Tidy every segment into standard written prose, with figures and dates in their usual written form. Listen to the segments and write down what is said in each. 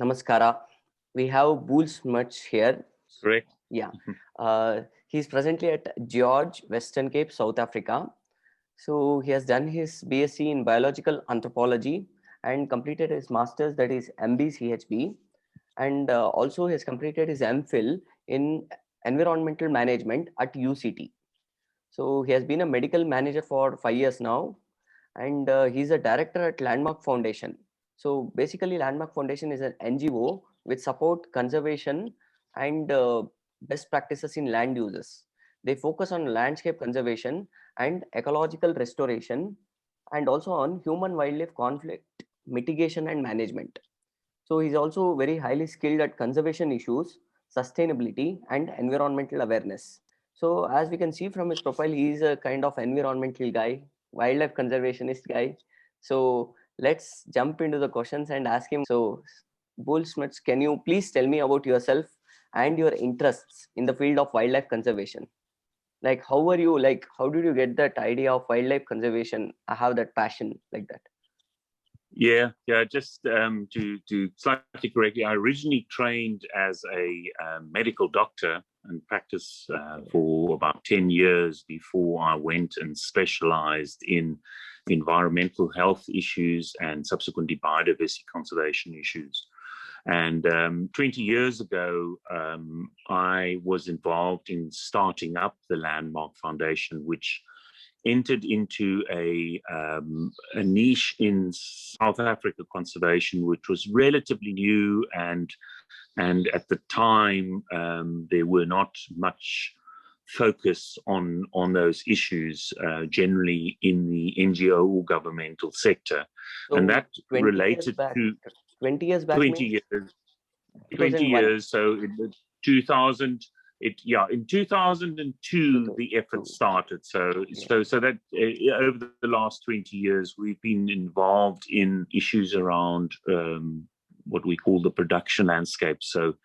Namaskara. We have Bool Smuts here. Correct. Yeah. He's presently at George, Western Cape, South Africa. So he has done his B.Sc in biological anthropology and completed his master's, that is MBChB. And also he has completed his MPhil in environmental management at UCT. So he has been a medical manager for 5 years now. And he's a director at Landmark Foundation. So basically Landmark Foundation is an NGO which support conservation and best practices in land uses. They focus on landscape conservation and ecological restoration, and also on human wildlife conflict mitigation and management. So he's also very highly skilled at conservation issues, sustainability and environmental awareness. So as we can see from his profile, he is a kind of environmental guy, wildlife conservationist guy. So let's jump into the questions and ask him. So Bool Smuts, can you please tell me about yourself and your interests in the field of wildlife conservation? Like, how are you, like, how did you get that idea of wildlife conservation? I have that passion like that. Yeah. Just to slightly correct you, I originally trained as a medical doctor and practiced for about 10 years before I went and specialized in environmental health issues and subsequently biodiversity conservation issues. And 20 years ago, I was involved in starting up the Landmark Foundation, which entered into a niche in South Africa conservation, which was relatively new, and at the time there were not much focus on those issues generally in the NGO or governmental sector. So and that related to 20 years back. 20 years. So in 2000. In 2002 the effort started. So that over the last 20 years we've been involved in issues around what we call the production landscape. So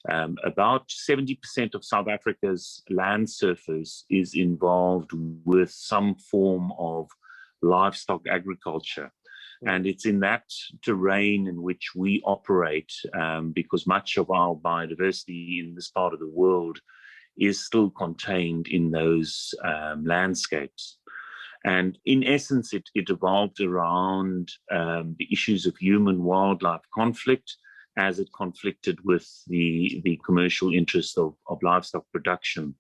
about 70% of South Africa's land surface is involved with some form of livestock agriculture. And it's in that terrain in which we operate, because much of our biodiversity in this part of the world is still contained in those landscapes. And in essence, it evolved around the issues of human-wildlife conflict as it conflicted with the commercial interest of livestock production.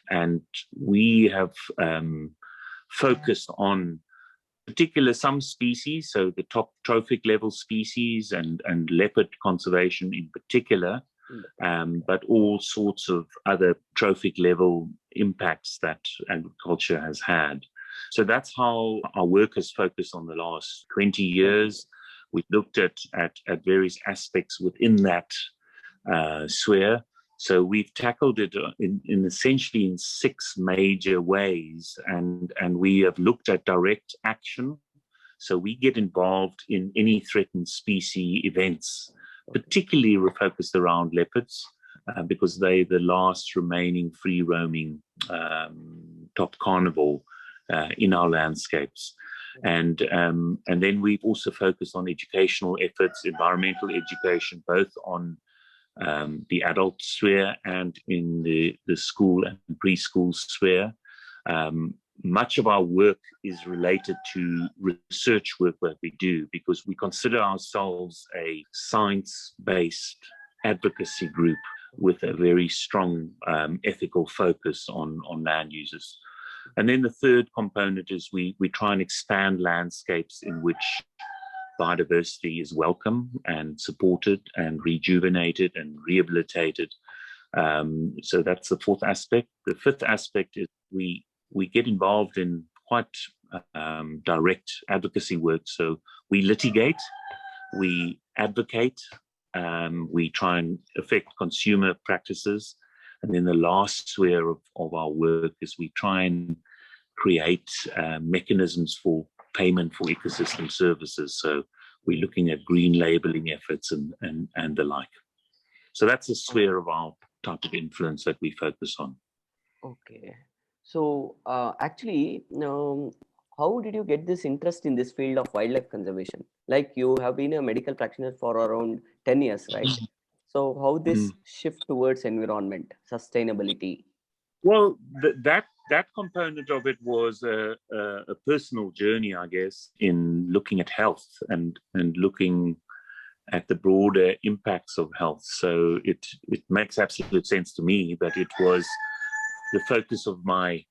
And we have focused on some species, so the top trophic level species and leopard conservation in particular, but all sorts of other trophic level impacts that agriculture has had. So that's how our work has focused on the last 20 years. We've looked at various aspects within that sphere. So we've tackled it in essentially in 6 major ways, and we have looked at direct action. So we get involved in any threatened species events, particularly focused around leopards, because they're the last remaining free-roaming top carnivore in our landscapes. And then we've also focused on educational efforts, environmental education, both on the adult sphere and in the school and preschool sphere. Much of our work is related to research work that we do, because we consider ourselves a science-based advocacy group with a very strong ethical focus on land users. And then the third component is we try and expand landscapes in which biodiversity is welcome and supported and rejuvenated and rehabilitated. So that's the fourth aspect. The fifth aspect is we get involved in quite direct advocacy work. So we litigate, we advocate, we try and affect consumer practices. And then the last sphere of our work is we try and create mechanisms for payment for ecosystem services. So we're looking at green labeling efforts and the like. So that's a sphere of our type of influence that we focus on. Okay. So actually, how did you get this interest in this field of wildlife conservation? like you have been a medical practitioner for around 10 years, right? So how this shift towards environment, sustainability? Well, that component of it was a personal journey, I guess, in looking at health and looking at the broader impacts of health. So it makes absolute sense to me that it was the focus of my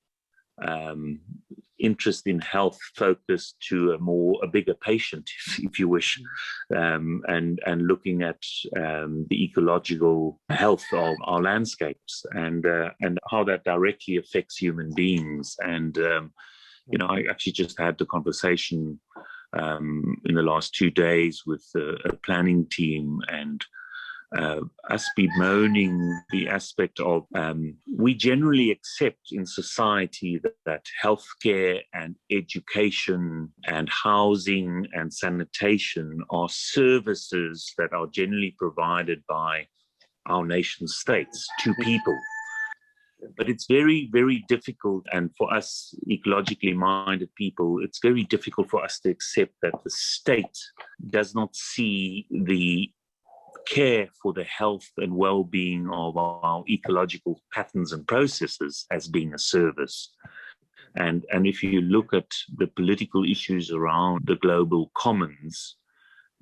interest in health focused to a bigger patient, if you wish, and looking at the ecological health of our landscapes and how that directly affects human beings. And I actually just had the conversation in the last 2 days with a planning team, and us bemoaning the aspect of we generally accept in society that healthcare and education and housing and sanitation are services that are generally provided by our nation states to people. But it's very, very difficult, and for us ecologically minded people, it's very difficult for us to accept that the state does not see the care for the health and well-being of our ecological patterns and processes as being a service. And if you look at the political issues around the global commons,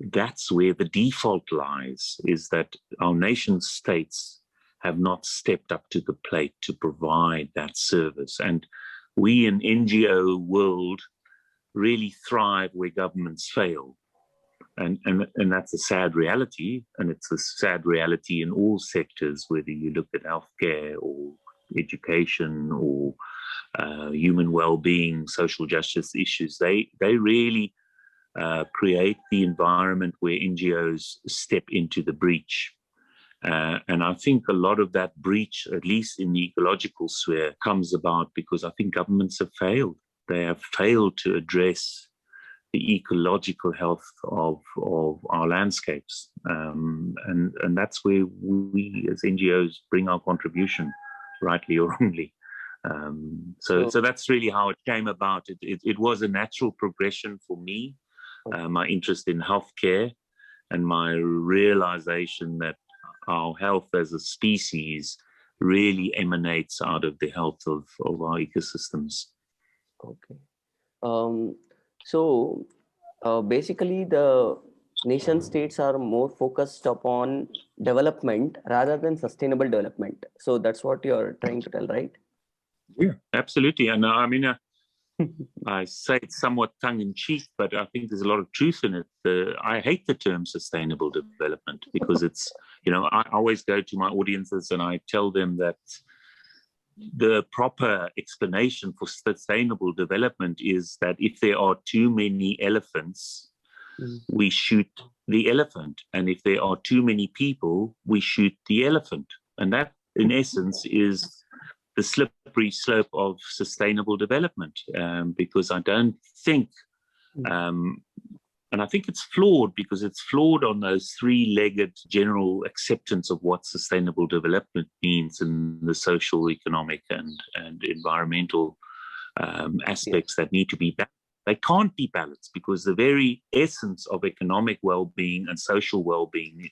that's where the default lies, is that our nation states have not stepped up to the plate to provide that service. And we in NGO world really thrive where governments fail. And that's a sad reality, and it's a sad reality in all sectors, whether you look at healthcare or education or human well-being, social justice issues. They really create the environment where NGOs step into the breach. And I think a lot of that breach, at least in the ecological sphere, comes about because I think governments have failed. They have failed to address the ecological health of our landscapes. And that's where we as NGOs bring our contribution, rightly or wrongly. So that's really how it came about. It was a natural progression for me, my interest in healthcare and my realization that our health as a species really emanates out of the health of our ecosystems. Okay. So basically the nation states are more focused upon development rather than sustainable development. So that's what you're trying to tell, right? Yeah, absolutely. And I mean, I say it somewhat tongue-in-cheek, but I think there's a lot of truth in it. I hate the term sustainable development because it's, I always go to my audiences and I tell them that the proper explanation for sustainable development is that if there are too many elephants, we shoot the elephant. And if there are too many people, we shoot the elephant. And that, in essence, is the slippery slope of sustainable development, because I don't think, and I think it's flawed because it's flawed on those three-legged general acceptance of what sustainable development means in the social, economic, and environmental aspects that need to be balanced. They can't be balanced because the very essence of economic well-being and social well-being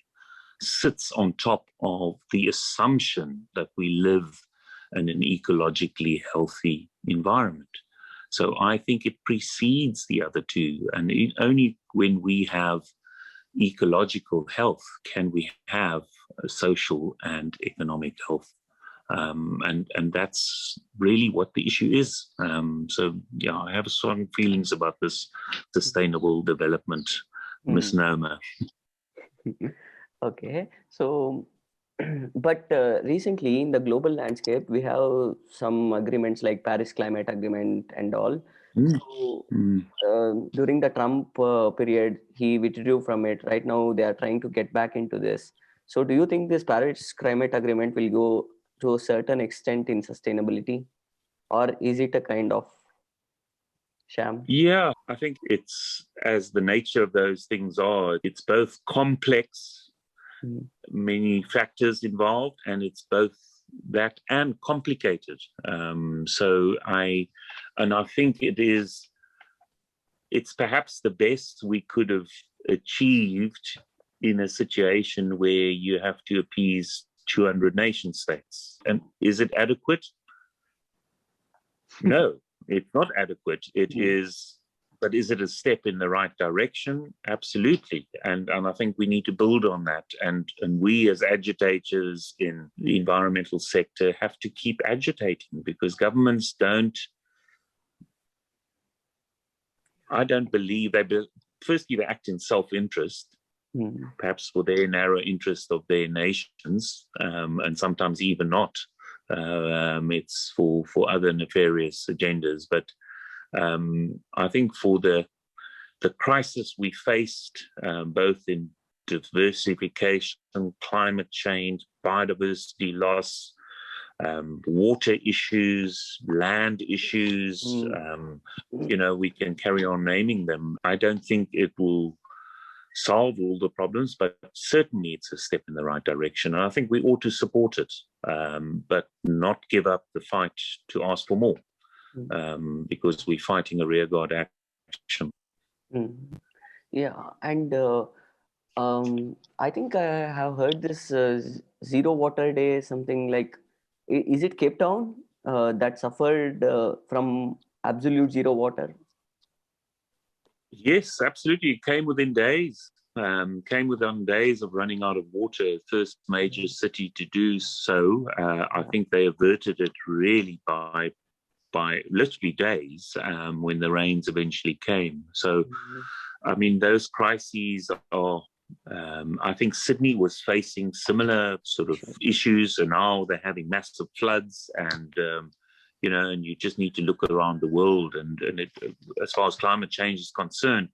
sits on top of the assumption that we live in an ecologically healthy environment. So I think it precedes the other two. And only when we have ecological health can we have social and economic health. And that's really what the issue is. So, yeah, I have strong feelings about this sustainable development misnomer. Okay. So, but recently in the global landscape, we have some agreements like Paris Climate Agreement and all. So, during the Trump period, he withdrew from it. Right now, they are trying to get back into this. So, do you think this Paris Climate Agreement will go to a certain extent in sustainability, or is it a kind of sham? Yeah, I think it's, as the nature of those things are, it's both complex, many factors involved, and it's both that and complicated. So I think it's perhaps the best we could have achieved in a situation where you have to appease 200 nation states. And is it adequate? No, it's not adequate. It is, but is it a step in the right direction? Absolutely. And I think we need to build on that. And we as agitators in the environmental sector have to keep agitating, because governments I don't believe firstly, they act in self-interest, perhaps for their narrow interest of their nations, and sometimes even not. It's for other nefarious agendas. But I think for the crisis we faced, both in diversification, climate change, biodiversity loss, water issues, land issues, we can carry on naming them. I don't think it will solve all the problems, but certainly it's a step in the right direction. And I think we ought to support it, but not give up the fight to ask for more, because we're fighting a rearguard action. Yeah, and I think I have heard this Zero Water Day, something like, is it Cape Town that suffered from absolute zero water? Yes, absolutely. It came within days. Came within days of running out of water. First major city to do so. I think they averted it really by literally days when the rains eventually came. So, I mean, those crises are. I think Sydney was facing similar sort of issues, and now they're having massive floods, and and you just need to look around the world. And as far as climate change is concerned,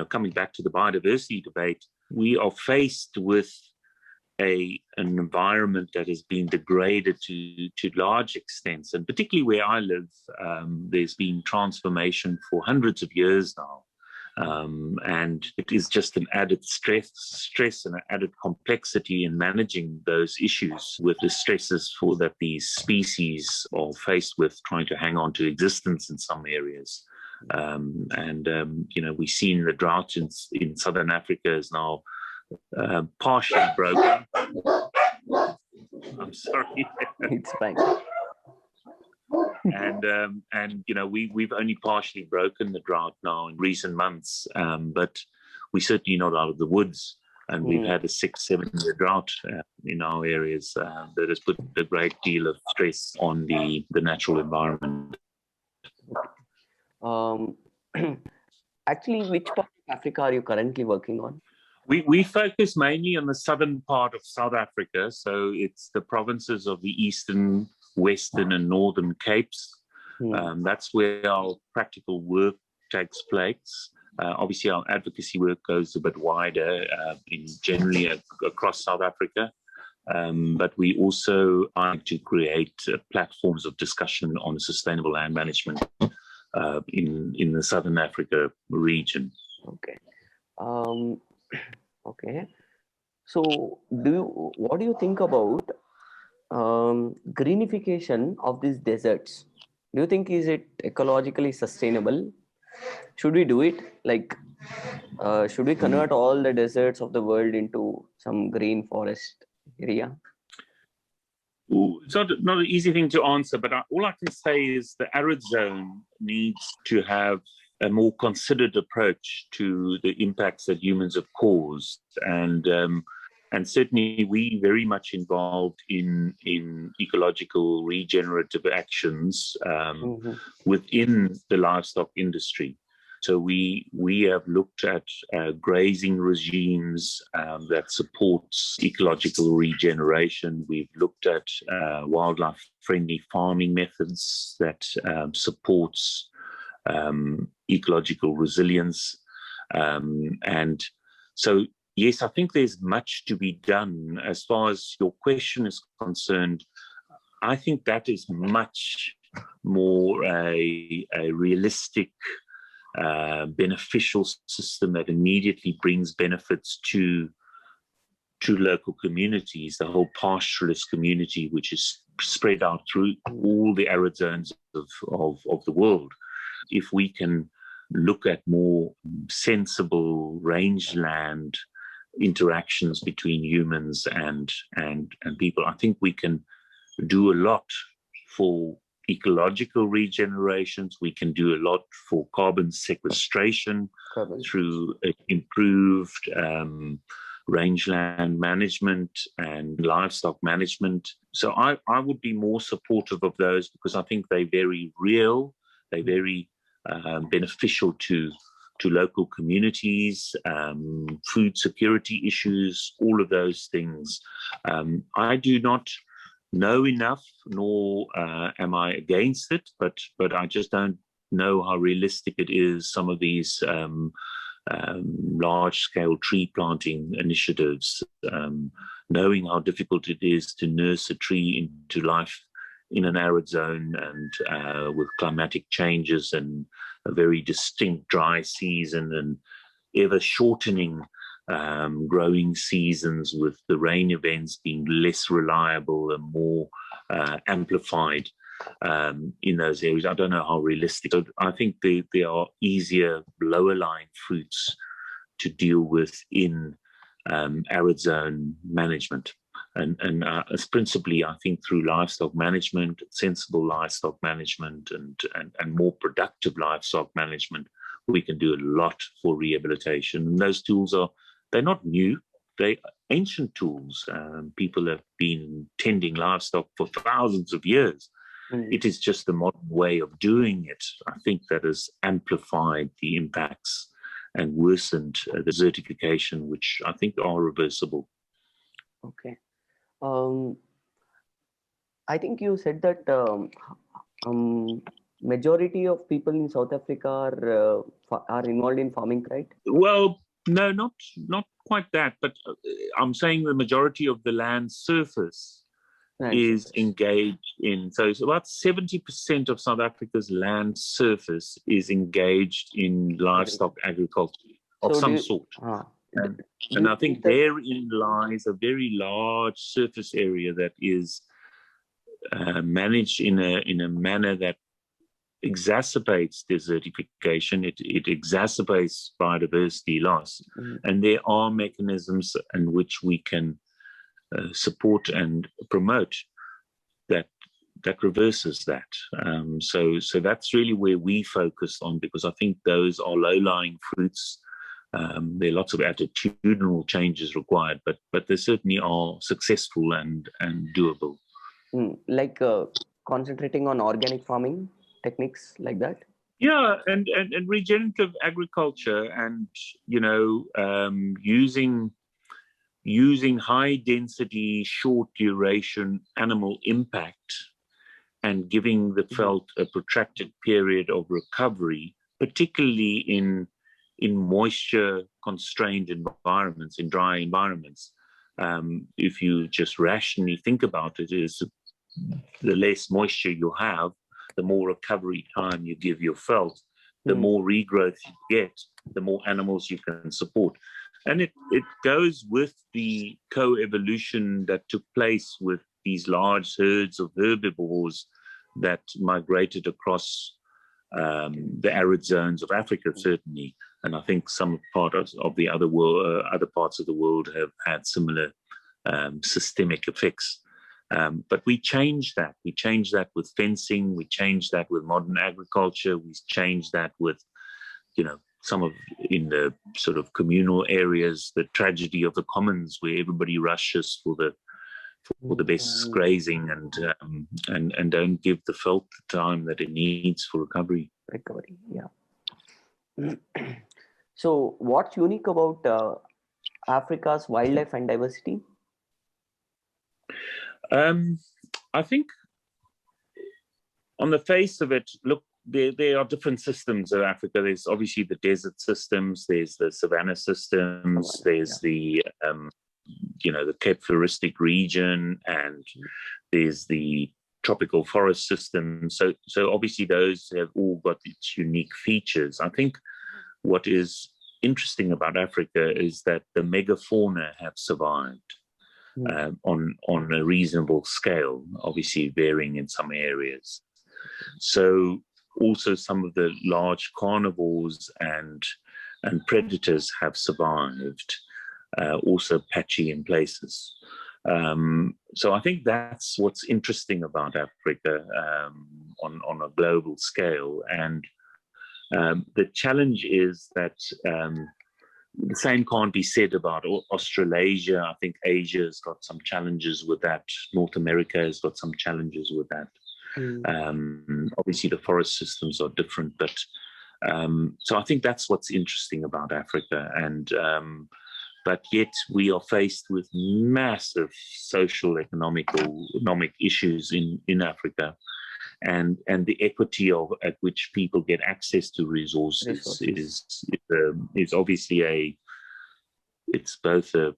coming back to the biodiversity debate, we are faced with an environment that has been degraded to large extents, and particularly where I live, there's been transformation for hundreds of years now. And it is just an added stress and an added complexity in managing those issues with the stresses that these species are faced with, trying to hang on to existence in some areas. We've seen the drought in southern Africa is now partially broken. I'm sorry. It's fine. And we've only partially broken the drought now in recent months, but we're certainly not out of the woods. And we've had a 6-7 year drought in our areas that has put a great deal of stress on the natural environment. Actually, which part of Africa are you currently working on? We focus mainly on the southern part of South Africa. So it's the provinces of the eastern, western and northern Capes. That's where our practical work takes place. Obviously, our advocacy work goes a bit wider, generally across South Africa. But we also like to create platforms of discussion on sustainable land management in the Southern Africa region. Okay. Okay. So, what do you think about greenification of these deserts? Do you think is it ecologically sustainable? Should we do it? Like, should we convert all the deserts of the world into some green forest area? It's not an easy thing to answer, but all I can say is the arid zone needs to have a more considered approach to the impacts that humans have caused. And certainly we very much involved in ecological regenerative actions within the livestock industry. So we have looked at grazing regimes that supports ecological regeneration. We've looked at wildlife-friendly farming methods that supports ecological resilience. And so, yes, I think there's much to be done. As far as your question is concerned, I think that is much more a realistic, beneficial system that immediately brings benefits to local communities, the whole pastoralist community, which is spread out through all the arid zones of the world. If we can look at more sensible rangeland interactions between humans and people. I think we can do a lot for ecological regenerations. We can do a lot for carbon sequestration through improved rangeland management and livestock management. So I would be more supportive of those because I think they're very real, they're very beneficial to local communities, food security issues, all of those things. I do not know enough, nor am I against it, but I just don't know how realistic it is. Some of these large-scale tree planting initiatives, knowing how difficult it is to nurse a tree into life in an arid zone and with climatic changes and a very distinct dry season and ever shortening growing seasons, with the rain events being less reliable and more amplified in those areas. I don't know how realistic. I think there are easier lower-lying fruits to deal with in arid zone management. And it's principally, I think, through livestock management, sensible livestock management, and more productive livestock management, we can do a lot for rehabilitation. And those tools they're not new, they're ancient tools. People have been tending livestock for thousands of years. It is just the modern way of doing it, I think, that has amplified the impacts and worsened the desertification, which I think are reversible. Okay. I think you said that majority of people in South Africa are involved in farming, right? Well, no, not quite that, but I'm saying the majority of the land surface is engaged in. So it's about 70% of South Africa's land surface is engaged in livestock agriculture of some sort. And I think therein lies a very large surface area that is managed in a manner that exacerbates desertification. It exacerbates biodiversity loss. And there are mechanisms in which we can support and promote that reverses that. So that's really where we focus on, because I think those are low-lying fruits. There are lots of attitudinal changes required, but they certainly are successful and doable. Like concentrating on organic farming techniques like that? Yeah, and regenerative agriculture, and using high density, short duration animal impact and giving the veld a protracted period of recovery, particularly in moisture constrained environments, in dry environments. If you just rationally think about it, is the less moisture you have, the more recovery time you give your veld, the more regrowth you get, the more animals you can support. And it goes with the co-evolution that took place with these large herds of herbivores that migrated across the arid zones of Africa, certainly. And I think some parts of the other parts of the world have had similar systemic effects. But we changed that. We changed that with fencing. We changed that with modern agriculture. We changed that with, some of in the sort of communal areas, the tragedy of the commons, where everybody rushes for the best grazing and don't give the veld the time that it needs for recovery. Yeah. So, what's unique about Africa's wildlife and diversity? I think on the face of it, look, there are different systems of Africa. There's obviously the desert systems, there's the savanna systems, there's the Cape Floristic region, and there's the tropical forest system. So obviously those have all got its unique features. I think what is interesting about Africa is that the megafauna have survived. On a reasonable scale, obviously varying in some areas. So also some of the large carnivores and predators have survived, also patchy in places. So I think that's what's interesting about Africa on a global scale. And the challenge is that the same can't be said about Australasia. I think Asia has got some challenges with that. North America has got some challenges with that. Obviously, the forest systems are different, but so I think that's what's interesting about Africa. And but yet we are faced with massive social economic issues in Africa, and the equity at which people get access to resources is obviously it's both a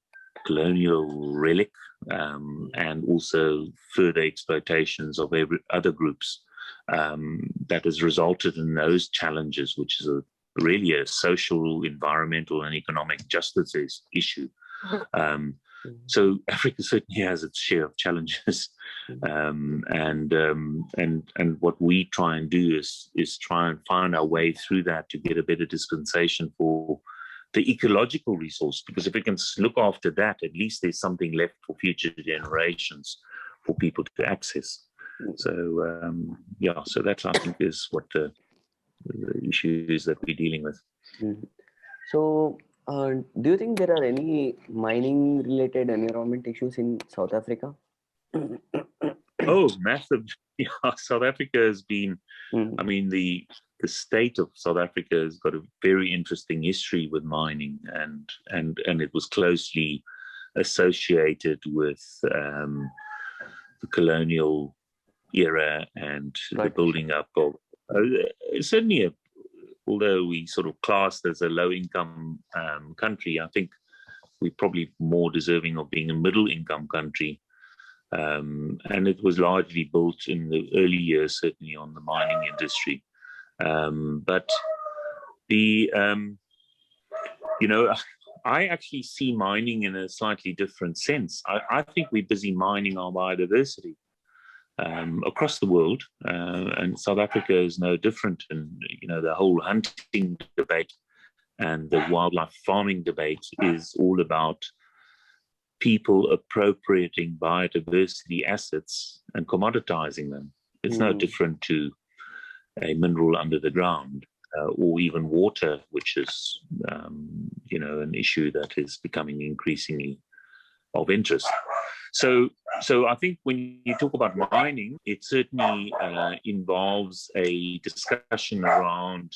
colonial relic and also further exploitations of other groups that has resulted in those challenges, which is really a social, environmental, and economic justice issue. So Africa certainly has its share of challenges, and what we try and do is try and find our way through that to get a better dispensation for the ecological resource, because if we can look after that, at least there's something left for future generations for people to access. So yeah, so that I think is what the issues that we're dealing with. So do you think there are any mining related environment issues in South Africa? Oh, massive. Yeah, South Africa has been, I mean, the state of South Africa has got a very interesting history with mining, and it was closely associated with the colonial era and the building up of certainly although we sort of classed as a low-income country, I think we're probably more deserving of being a middle-income country. And it was largely built in the early years, certainly on the mining industry. But the, you know, I actually see mining in a slightly different sense. I think we're busy mining our biodiversity across the world, and South Africa is no different. And you know, the whole hunting debate and the wildlife farming debate is all about people appropriating biodiversity assets and commoditizing them. It's no different to a mineral under the ground or even water, which is you know, an issue that is becoming increasingly of interest. So I think when you talk about mining, it certainly involves a discussion around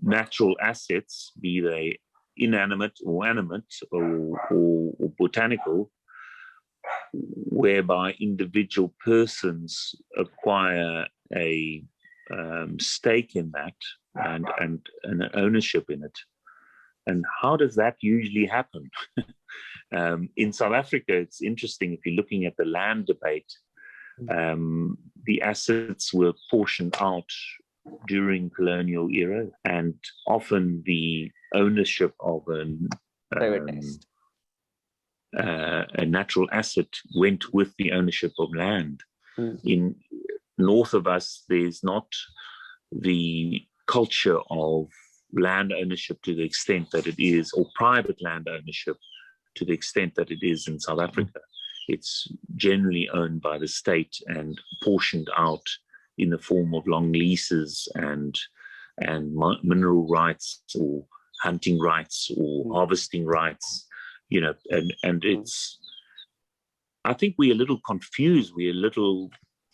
natural assets, be they inanimate or animate or botanical, whereby individual persons acquire a stake in that and an ownership in it. And how does that usually happen? In South Africa, it's interesting, if you're looking at the land debate, the assets were portioned out during colonial era, and often the ownership of a natural asset went with the ownership of land. In north of us, there's not the culture of land ownership to the extent that it is, or private land ownership to the extent that it is in South Africa. It's generally owned by the state and portioned out in the form of long leases and mineral rights or hunting rights or harvesting rights, you know, and it's, I think we're a little confused, we're a little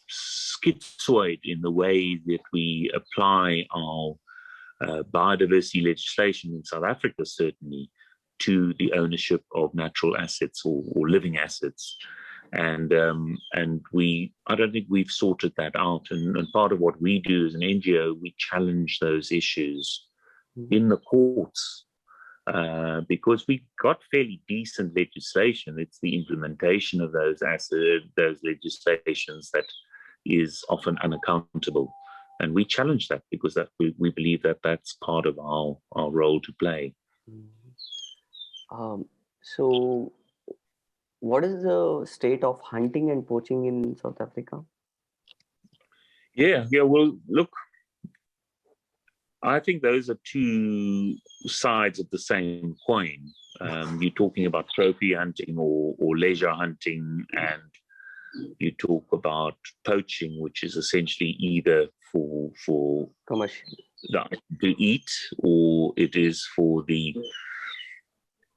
schizoid in the way that we apply our biodiversity legislation in South Africa, certainly, to the ownership of natural assets or living assets. And I don't think we've sorted that out. And part of what we do as an NGO, we challenge those issues in the courts because we got fairly decent legislation. It's the implementation of those legislations that is often unaccountable. And we challenge that because we believe that that's part of our role to play. So what is the state of hunting and poaching in South Africa? Yeah. Well, look, I think those are two sides of the same coin. You're talking about trophy hunting or leisure hunting, and you talk about poaching, which is essentially either for commercial to eat, or it is for the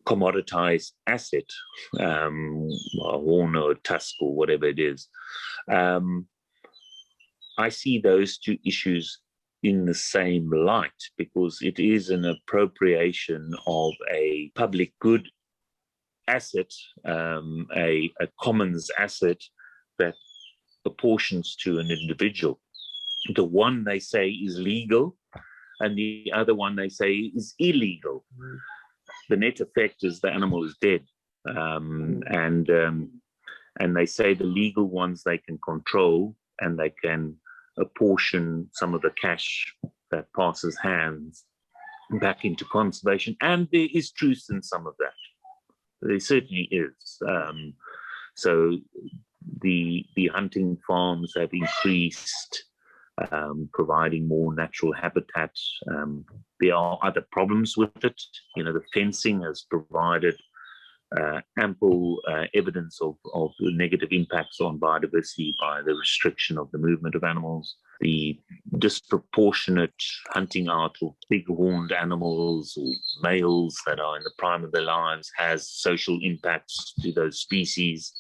commoditized asset, a horn or a tusk or whatever it is. I see those two issues in the same light because it is an appropriation of a public good asset, a commons asset that apportions to an individual. The one they say is legal, and the other one they say is illegal. The net effect is the animal is dead, and they say the legal ones they can control, and they can apportion some of the cash that passes hands back into conservation. And there is truth in some of that. There certainly is. So the hunting farms have increased, providing more natural habitat. There are other problems with it. The fencing has provided ample evidence of the negative impacts on biodiversity by the restriction of the movement of animals. The disproportionate hunting out of big-horned animals or males that are in the prime of their lives has social impacts to those species.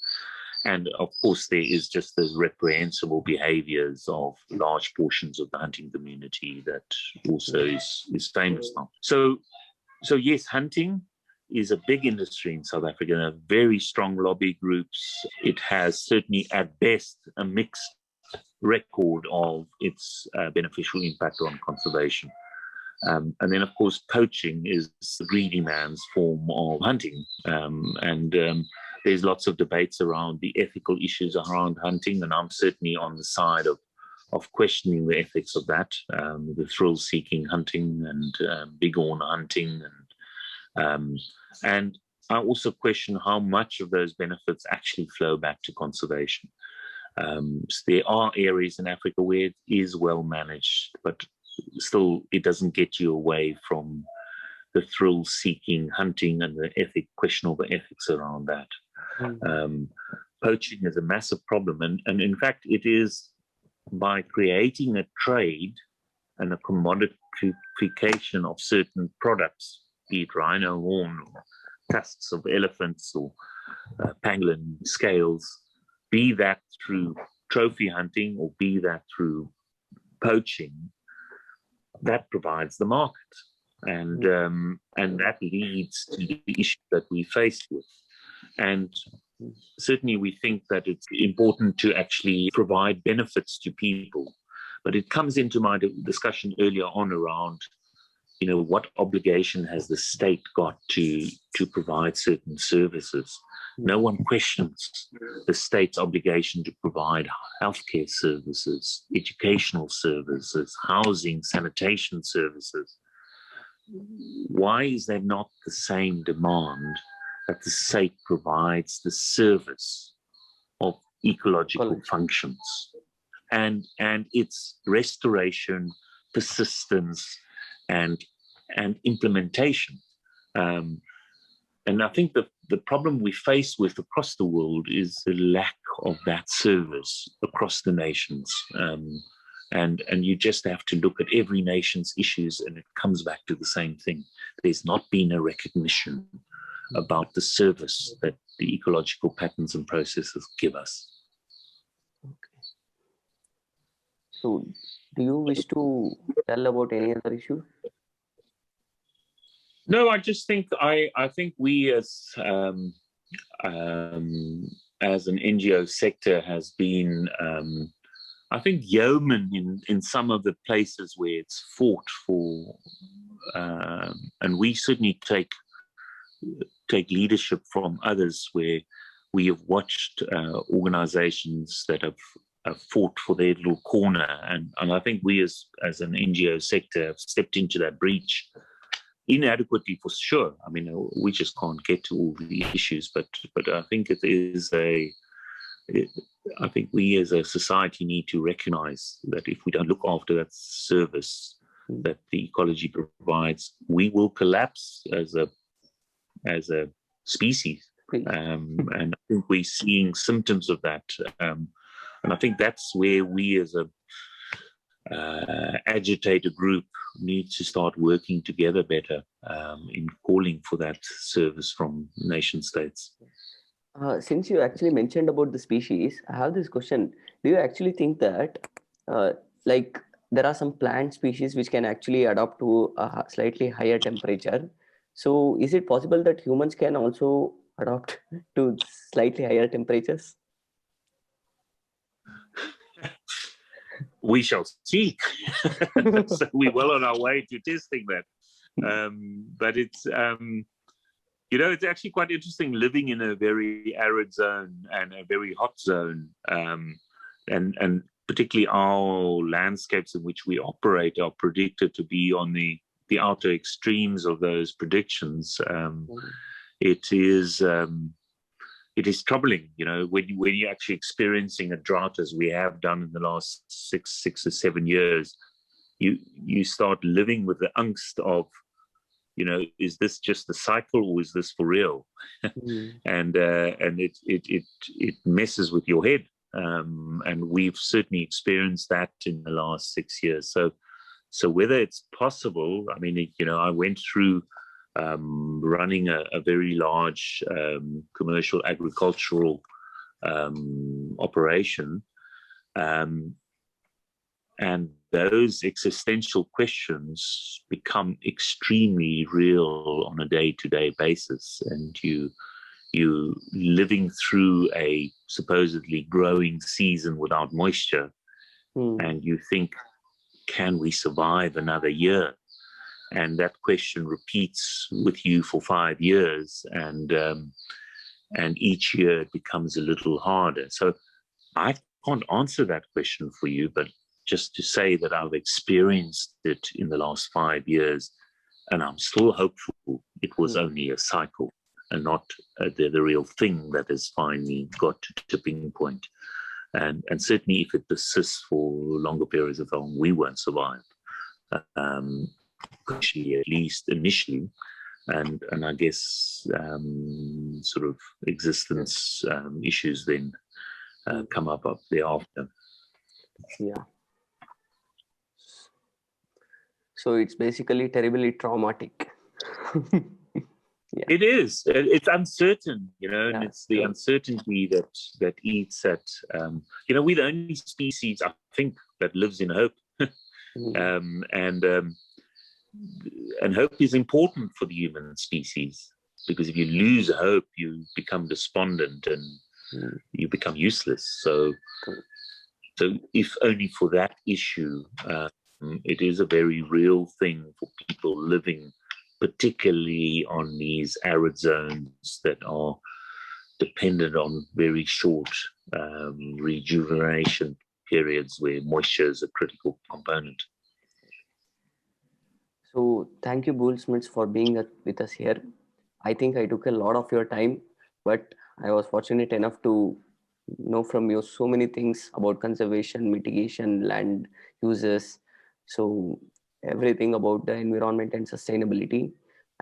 And of course, there is just the reprehensible behaviors of large portions of the hunting community that also is famous now. So yes, hunting is a big industry in South Africa, very strong lobby groups. It has certainly at best a mixed record of its beneficial impact on conservation. And then, of course, poaching is the greedy man's form of hunting. There's lots of debates around the ethical issues around hunting, and I'm certainly on the side of questioning the ethics of that, the thrill-seeking hunting and bighorn hunting. And I also question how much of those benefits actually flow back to conservation. So there are areas in Africa where it is well managed, but still it doesn't get you away from the thrill-seeking hunting and the questionable ethics around that. Poaching is a massive problem, and in fact it is by creating a trade and a commodification of certain products, be it rhino horn or tusks of elephants or pangolin scales, be that through trophy hunting or be that through poaching, that provides the market. And that leads to the issue that we face with. And certainly we think that it's important to actually provide benefits to people. But it comes into my discussion earlier on around, what obligation has the state got to provide certain services? No one questions the state's obligation to provide healthcare services, educational services, housing, sanitation services. Why is there not the same demand that the state provides the service of ecological functions and its restoration, persistence, and implementation? And I think the problem we face with across the world is the lack of that service across the nations. And you just have to look at every nation's issues, and it comes back to the same thing. There's not been a recognition about the service that the ecological patterns and processes give us. Okay. So, do you wish to tell about any other issue? No, I just think I think we as an NGO sector has been, I think, yeoman in some of the places where it's fought for, and we certainly take leadership from others where we have watched organizations that have fought for their little corner, and I think we as an NGO sector have stepped into that breach inadequately, for sure. I mean, we just can't get to all the issues, but I think it is I think we as a society need to recognize that if we don't look after that service that the ecology provides, we will collapse as a species. And I think we're seeing symptoms of that. And I think that's where we as a agitator group need to start working together better in calling for that service from nation states. Since you actually mentioned about the species, I have this question. Do you actually think that like there are some plant species which can actually adapt to a slightly higher temperature? So is it possible that humans can also adapt to slightly higher temperatures? We shall see. So we're well on our way to testing that. But it's, it's actually quite interesting living in a very arid zone and a very hot zone. And particularly our landscapes in which we operate are predicted to be on the outer extremes of those predictions. It is troubling, when you're actually experiencing a drought as we have done in the last six or 7 years, you start living with the angst of, is this just a cycle or is this for real? And it messes with your head. And we've certainly experienced that in the last 6 years. So whether it's possible, I mean, I went through running a very large commercial agricultural operation. And those existential questions become extremely real on a day-to-day basis. And you living through a supposedly growing season without moisture, and you think, can we survive another year? And that question repeats with you for 5 years, and each year it becomes a little harder. So I can't answer that question for you, but just to say that I've experienced it in the last 5 years, and I'm still hopeful it was only a cycle and not the real thing that has finally got to tipping point. And certainly if it persists for longer periods of time, we won't survive. Actually, at least initially, and I guess sort of existence issues then come up thereafter. Yeah. So it's basically terribly traumatic. Yeah. It is. It's uncertain, and it's the uncertainty that eats at. We're the only species, I think, that lives in hope, and hope is important for the human species, because if you lose hope, you become despondent and you become useless. So if only for that issue, it is a very real thing for people living, particularly on these arid zones that are dependent on very short rejuvenation periods where moisture is a critical component. So thank you, Bool Smuts, for being with us here. I think I took a lot of your time, but I was fortunate enough to know from you so many things about conservation, mitigation, land uses, so everything about the environment and sustainability.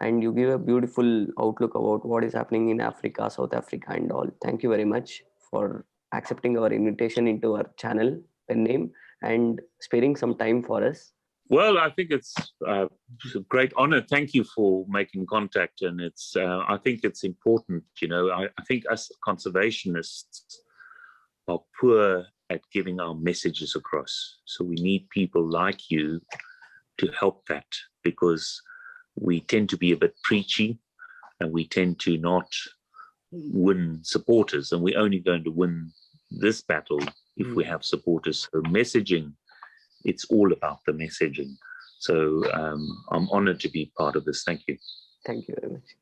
And you give a beautiful outlook about what is happening in Africa, South Africa and all. Thank you very much for accepting our invitation into our channel, Pen Name, and sparing some time for us. Well, I think it's a great honor. Thank you for making contact. And it's, I think it's important, I think us conservationists are poor at giving our messages across. So we need people like you to help that, because we tend to be a bit preachy and we tend to not win supporters. And we're only going to win this battle if we have supporters. So messaging, it's all about the messaging. So I'm honored to be part of this. Thank you. Thank you very much.